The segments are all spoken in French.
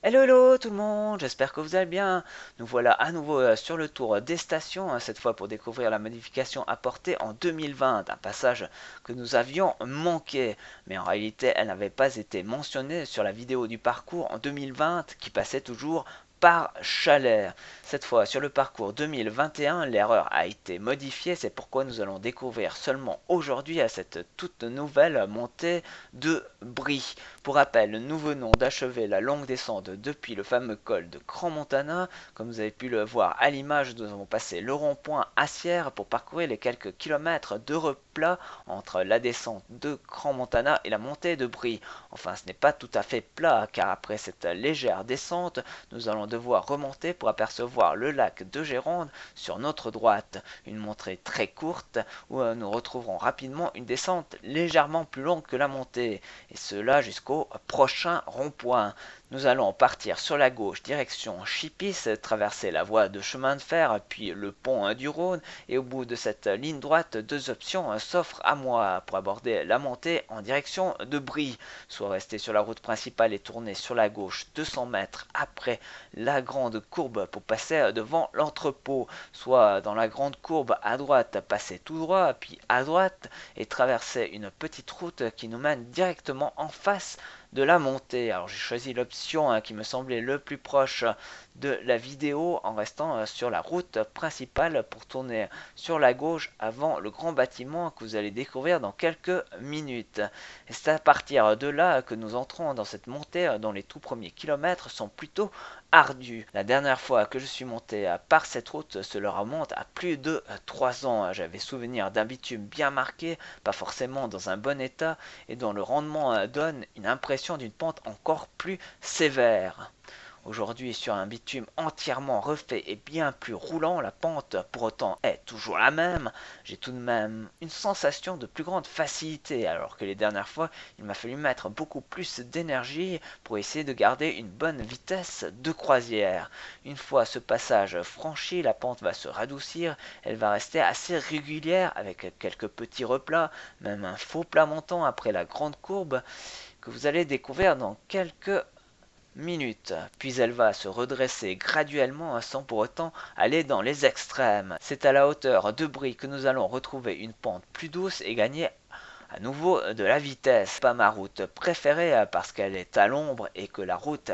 Hello hello tout le monde, j'espère que vous allez bien. Nous voilà à nouveau sur le tour des stations, cette fois pour découvrir la modification apportée en 2020, un passage que nous avions manqué, mais en réalité elle n'avait pas été mentionnée sur la vidéo du parcours en 2020 qui passait toujours par Chalais. Cette fois sur le parcours 2021, l'erreur a été modifiée, c'est pourquoi nous allons découvrir seulement aujourd'hui à cette toute nouvelle montée de Brie. Pour rappel, nous venons d'achever la longue descente depuis le fameux col de Crans-Montana. Comme vous avez pu le voir à l'image, nous avons passé le rond-point Assières pour parcourir les quelques kilomètres de replat entre la descente de Crans-Montana et la montée de Brie. Enfin, ce n'est pas tout à fait plat, car après cette légère descente, nous allons devoir remonter pour apercevoir le lac de Gérande sur notre droite. Une montée très courte où nous retrouverons rapidement une descente légèrement plus longue que la montée, et cela jusqu'au prochain rond-point. Nous allons partir sur la gauche direction Chipis, traverser la voie de chemin de fer, puis le pont du Rhône, et au bout de cette ligne droite, deux options s'offrent à moi pour aborder la montée en direction de Brie, soit rester sur la route principale et tourner sur la gauche 200 mètres après la grande courbe pour passer devant l'entrepôt, soit dans la grande courbe à droite passer tout droit, puis à droite et traverser une petite route qui nous mène directement en face de la montée. Alors j'ai choisi l'option qui me semblait le plus proche de la vidéo en restant sur la route principale pour tourner sur la gauche avant le grand bâtiment que vous allez découvrir dans quelques minutes. Et c'est à partir de là que nous entrons dans cette montée dont les tout premiers kilomètres sont plutôt ardus. La dernière fois que je suis monté par cette route, cela remonte à plus de 3 ans. J'avais souvenir d'un bitume bien marqué, pas forcément dans un bon état, et dont le rendement donne une impression d'une pente encore plus sévère. Aujourd'hui, sur un bitume entièrement refait et bien plus roulant, la pente pour autant est toujours la même. J'ai tout de même une sensation de plus grande facilité, alors que les dernières fois, il m'a fallu mettre beaucoup plus d'énergie pour essayer de garder une bonne vitesse de croisière. Une fois ce passage franchi, la pente va se radoucir, elle va rester assez régulière avec quelques petits replats, même un faux plat montant après la grande courbe que vous allez découvrir dans quelques minutes, puis elle va se redresser graduellement sans pour autant aller dans les extrêmes. C'est à la hauteur de Brie que nous allons retrouver une pente plus douce et gagner à nouveau de la vitesse. Pas ma route préférée parce qu'elle est à l'ombre et que la route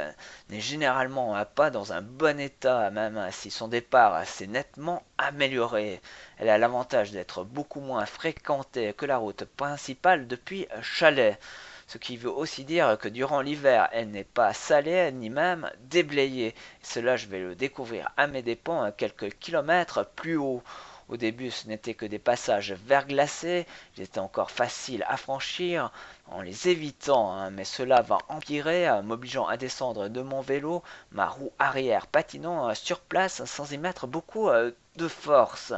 n'est généralement pas dans un bon état, même si son départ s'est nettement amélioré. Elle a l'avantage d'être beaucoup moins fréquentée que la route principale depuis Chalais, ce qui veut aussi dire que durant l'hiver, elle n'est pas salée ni même déblayée. Cela, je vais le découvrir à mes dépens quelques kilomètres plus haut. Au début, ce n'était que des passages verglacés, ils étaient encore faciles à franchir en les évitant, mais cela va empirer, m'obligeant à descendre de mon vélo, ma roue arrière patinant sur place sans y mettre beaucoup de force.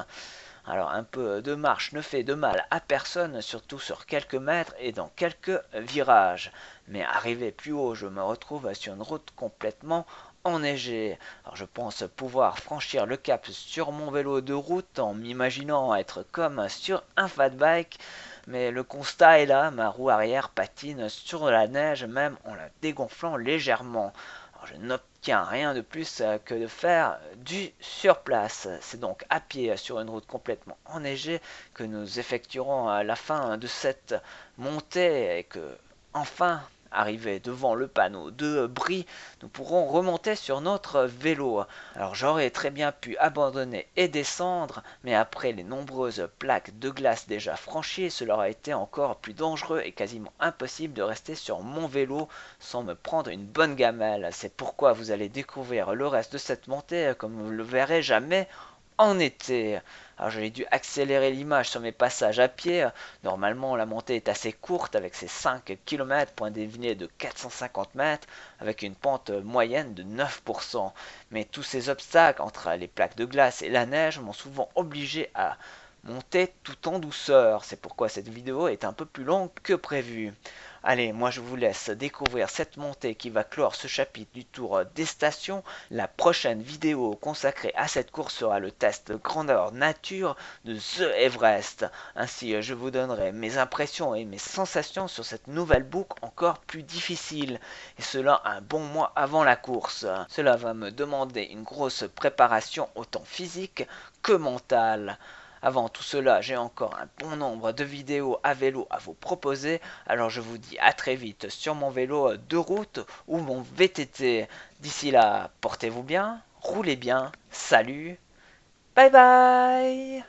Alors un peu de marche ne fait de mal à personne, surtout sur quelques mètres et dans quelques virages. Mais arrivé plus haut, je me retrouve sur une route complètement enneigée. Alors je pense pouvoir franchir le cap sur mon vélo de route en m'imaginant être comme sur un fat bike. Mais le constat est là, ma roue arrière patine sur la neige même en la dégonflant légèrement. Alors, je n'obtiens rien de plus que de faire du surplace. C'est donc à pied sur une route complètement enneigée que nous effectuerons à la fin de cette montée et que, enfin, arrivé devant le panneau de Brie, nous pourrons remonter sur notre vélo. Alors j'aurais très bien pu abandonner et descendre, mais après les nombreuses plaques de glace déjà franchies, cela aurait été encore plus dangereux et quasiment impossible de rester sur mon vélo sans me prendre une bonne gamelle. C'est pourquoi vous allez découvrir le reste de cette montée comme vous ne le verrez jamais en été. Alors j'ai dû accélérer l'image sur mes passages à pied. Normalement la montée est assez courte avec ses 5 km, point dénivelé de 450 mètres, avec une pente moyenne de 9%. Mais tous ces obstacles entre les plaques de glace et la neige m'ont souvent obligé à monter tout en douceur. C'est pourquoi cette vidéo est un peu plus longue que prévu. Allez, moi je vous laisse découvrir cette montée qui va clore ce chapitre du tour des stations. La prochaine vidéo consacrée à cette course sera le test grandeur nature de The Everest. Ainsi, je vous donnerai mes impressions et mes sensations sur cette nouvelle boucle encore plus difficile. Et cela un bon mois avant la course. Cela va me demander une grosse préparation autant physique que mentale. Avant tout cela, j'ai encore un bon nombre de vidéos à vélo à vous proposer, alors je vous dis à très vite sur mon vélo de route ou mon VTT. D'ici là, portez-vous bien, roulez bien, salut, bye bye.